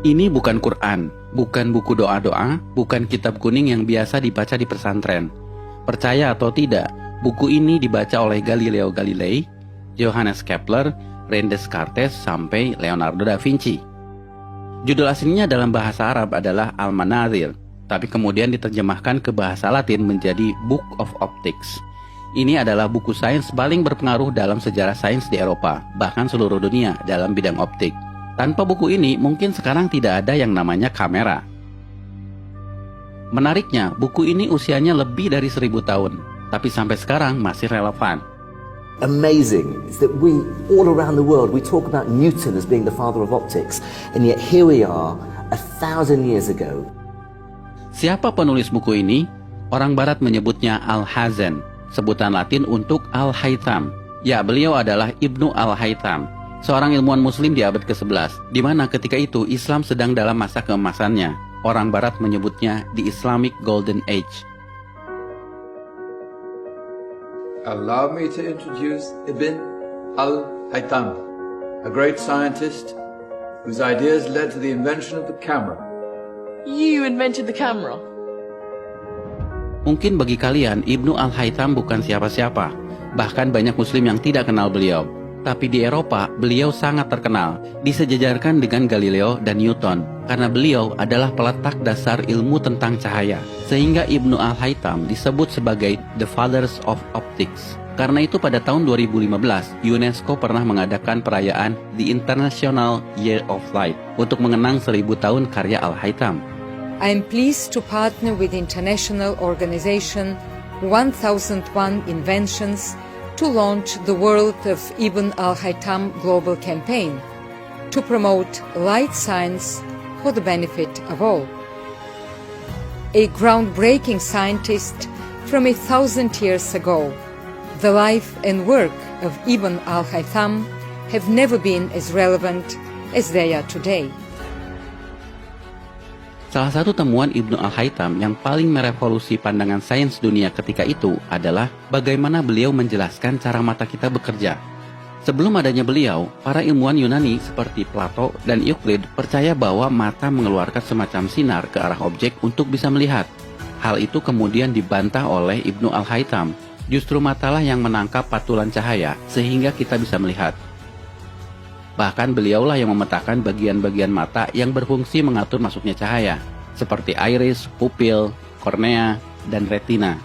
Ini bukan Quran, bukan buku doa-doa, bukan kitab kuning yang biasa dibaca di pesantren. Percaya atau tidak, buku ini dibaca oleh Galileo Galilei, Johannes Kepler, René Descartes, sampai Leonardo da Vinci. Judul aslinya dalam bahasa Arab adalah Al-Manazil, tapi kemudian diterjemahkan ke bahasa Latin menjadi Book of Optics. Ini adalah buku sains paling berpengaruh dalam sejarah sains di Eropa, bahkan seluruh dunia dalam bidang optik. Tanpa buku ini, mungkin sekarang tidak ada yang namanya kamera. Menariknya, buku ini usianya lebih dari 1000 tahun, tapi sampai sekarang masih relevan. Amazing is that we, all around the world, we talk about Newton as being the father of optics, and yet here we are, 1,000 years ago. Siapa penulis buku ini? Orang Barat menyebutnya Al-Hazen, sebutan Latin untuk Al-Haytham. Ya, beliau adalah Ibnu Al-Haytham, seorang ilmuwan muslim di abad ke-11, di mana ketika itu Islam sedang dalam masa keemasannya. Orang Barat menyebutnya the Islamic Golden Age. Allow me to introduce Ibn Al-Haytham, a great scientist whose ideas led to the invention of the camera. You invented the camera? Mungkin bagi kalian, Ibnu Al-Haytham bukan siapa-siapa. Bahkan banyak muslim yang tidak kenal beliau. Tapi di Eropa, beliau sangat terkenal, disejajarkan dengan Galileo dan Newton, karena beliau adalah peletak dasar ilmu tentang cahaya. Sehingga Ibnu Al-Haytham disebut sebagai The Fathers of Optics. Karena itu pada tahun 2015, UNESCO pernah mengadakan perayaan The International Year of Light untuk mengenang 1000 tahun karya Al-Haytham. I am pleased to partner with the international organization 1001 Inventions to launch the World of Ibn Al-Haytham Global Campaign to promote light science for the benefit of all. A groundbreaking scientist from 1,000 years ago, the life and work of Ibn Al-Haytham have never been as relevant as they are today. Salah satu temuan Ibnu Al-Haytham yang paling merevolusi pandangan sains dunia ketika itu adalah bagaimana beliau menjelaskan cara mata kita bekerja. Sebelum adanya beliau, para ilmuwan Yunani seperti Plato dan Euclid percaya bahwa mata mengeluarkan semacam sinar ke arah objek untuk bisa melihat. Hal itu kemudian dibantah oleh Ibnu Al-Haytham. Justru matalah yang menangkap patulan cahaya sehingga kita bisa melihat. Bahkan beliaulah yang memetakan bagian-bagian mata yang berfungsi mengatur masuknya cahaya, seperti iris, pupil, kornea, dan retina.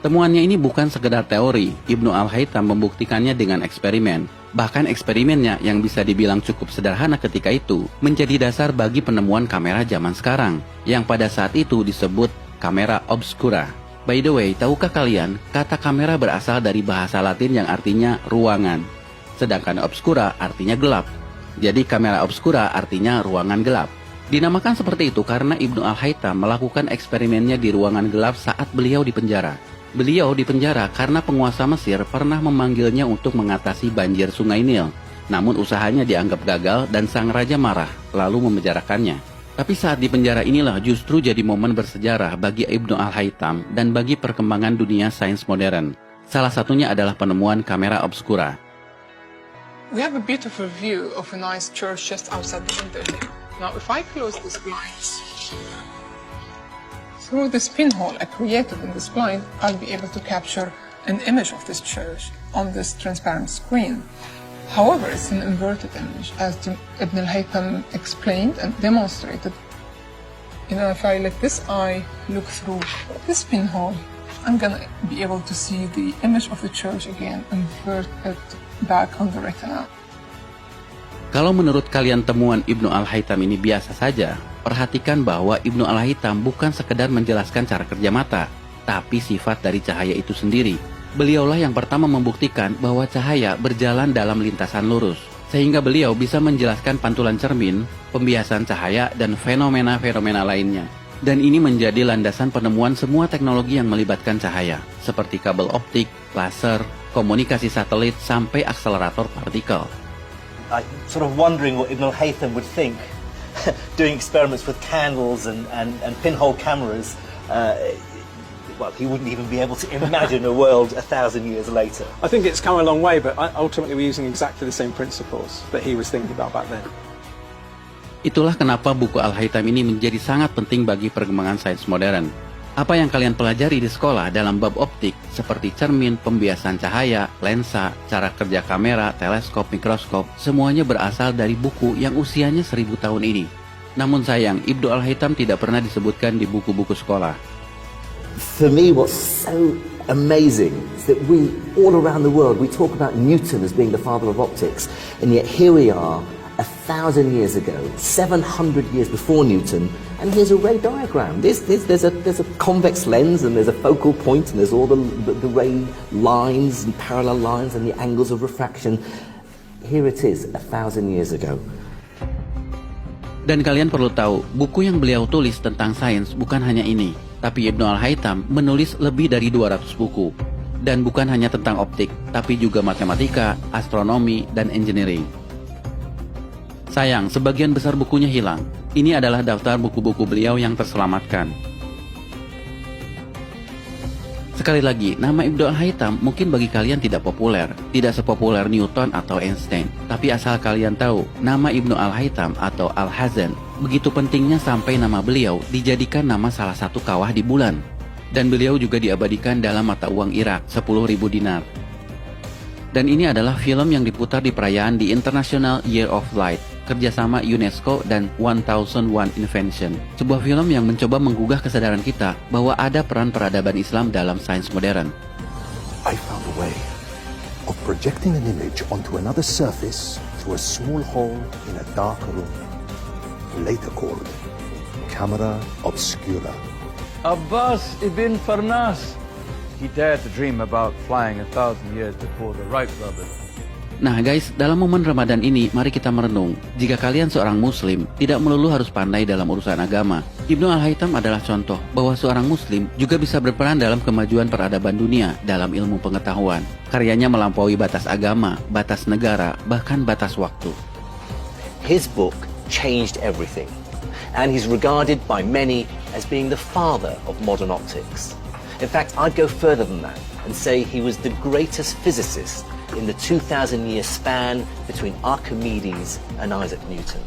Temuannya ini bukan sekedar teori, Ibnu Al-Haytham membuktikannya dengan eksperimen. Bahkan eksperimennya yang bisa dibilang cukup sederhana ketika itu, menjadi dasar bagi penemuan kamera zaman sekarang, yang pada saat itu disebut kamera obscura. By the way, tahukah kalian, kata kamera berasal dari bahasa Latin yang artinya ruangan. Sedangkan obscura artinya gelap. Jadi kamera obscura artinya ruangan gelap. Dinamakan seperti itu karena Ibnu Al-Haytham melakukan eksperimennya di ruangan gelap saat beliau di penjara. Beliau di penjara karena penguasa Mesir pernah memanggilnya untuk mengatasi banjir sungai Nil. Namun usahanya dianggap gagal dan sang raja marah, lalu memenjarakannya. Tapi saat di penjara inilah justru jadi momen bersejarah bagi Ibnu Al-Haytham dan bagi perkembangan dunia sains modern. Salah satunya adalah penemuan kamera obscura. We have a beautiful view of a nice church just outside the window here. Now, if I close this blinds, through this pinhole I created in this blind, I'll be able to capture an image of this church on this transparent screen. However, it's an inverted image, as Ibn al-Haytham explained and demonstrated. If I let this eye look through this pinhole, I'm gonna be able to see the image of the church again, invert it back on the retina. Kalau menurut kalian temuan Ibnu Al-Haytham ini biasa saja, perhatikan bahwa Ibnu Al-Haytham bukan sekedar menjelaskan cara kerja mata, tapi sifat dari cahaya itu sendiri. Beliaulah yang pertama membuktikan bahwa cahaya berjalan dalam lintasan lurus, sehingga beliau bisa menjelaskan pantulan cermin, pembiasan cahaya, dan fenomena-fenomena lainnya. Dan ini menjadi landasan penemuan semua teknologi yang melibatkan cahaya, seperti kabel optik, laser, komunikasi satelit, sampai akselerator partikel. I'm sort of wondering what Ibn al-Haytham would think doing experiments with candles and pinhole cameras. Well, he wouldn't even be able to imagine a world 1,000 years later. I think it's come a long way, but ultimately we're using exactly the same principles that he was thinking about back then. Itulah kenapa buku Al-Haytham ini menjadi sangat penting bagi perkembangan sains modern. Apa yang kalian pelajari di sekolah dalam bab optik seperti cermin, pembiasan cahaya, lensa, cara kerja kamera, teleskop, mikroskop, semuanya berasal dari buku yang usianya 1000 tahun ini. Namun sayang, Ibnu Al-Haytham tidak pernah disebutkan di buku-buku sekolah. For me, what's so amazing is that we, all around the world, we talk about Newton as being the father of optics, and yet here we are, 1,000 years ago, 700 years before Newton, and here's a ray diagram. There's a convex lens, and there's a focal point, and there's all the ray lines and parallel lines and the angles of refraction. Here it is, 1,000 years ago. Dan kalian perlu tahu, buku yang beliau tulis tentang sains bukan hanya ini, tapi Ibnu Al-Haytham menulis lebih dari 200 buku. Dan bukan hanya tentang optik, tapi juga matematika, astronomi, dan engineering. Sayang, sebagian besar bukunya hilang. Ini adalah daftar buku-buku beliau yang terselamatkan. Sekali lagi, nama Ibnu Al-Haytham mungkin bagi kalian tidak populer, tidak sepopuler Newton atau Einstein. Tapi asal kalian tahu, nama Ibnu Al-Haytham atau Al-Hazan begitu pentingnya sampai nama beliau dijadikan nama salah satu kawah di bulan. Dan beliau juga diabadikan dalam mata uang Irak, 10.000 dinar. Dan ini adalah film yang diputar di perayaan di International Year of Light, kerjasama UNESCO dan 1001 Invention. Sebuah film yang mencoba menggugah kesadaran kita bahwa ada peran peradaban Islam dalam sains modern. I found a way of projecting an image onto another surface through a small hole in a dark room, later called camera obscura. Abbas ibn Farnas. He dared to dream about flying 1,000 years before the Wright brothers. Nah guys, dalam momen Ramadan ini, mari kita merenung. Jika kalian seorang muslim, tidak melulu harus pandai dalam urusan agama. Ibnu Al-Haytham adalah contoh bahwa seorang muslim juga bisa berperan dalam kemajuan peradaban dunia dalam ilmu pengetahuan. Karyanya melampaui batas agama, batas negara, bahkan batas waktu. His book changed everything, and he's regarded by many as being the father of modern optics. In fact, I'd go further than that and say he was the greatest physicist in the 2,000-year span between Archimedes and Isaac Newton.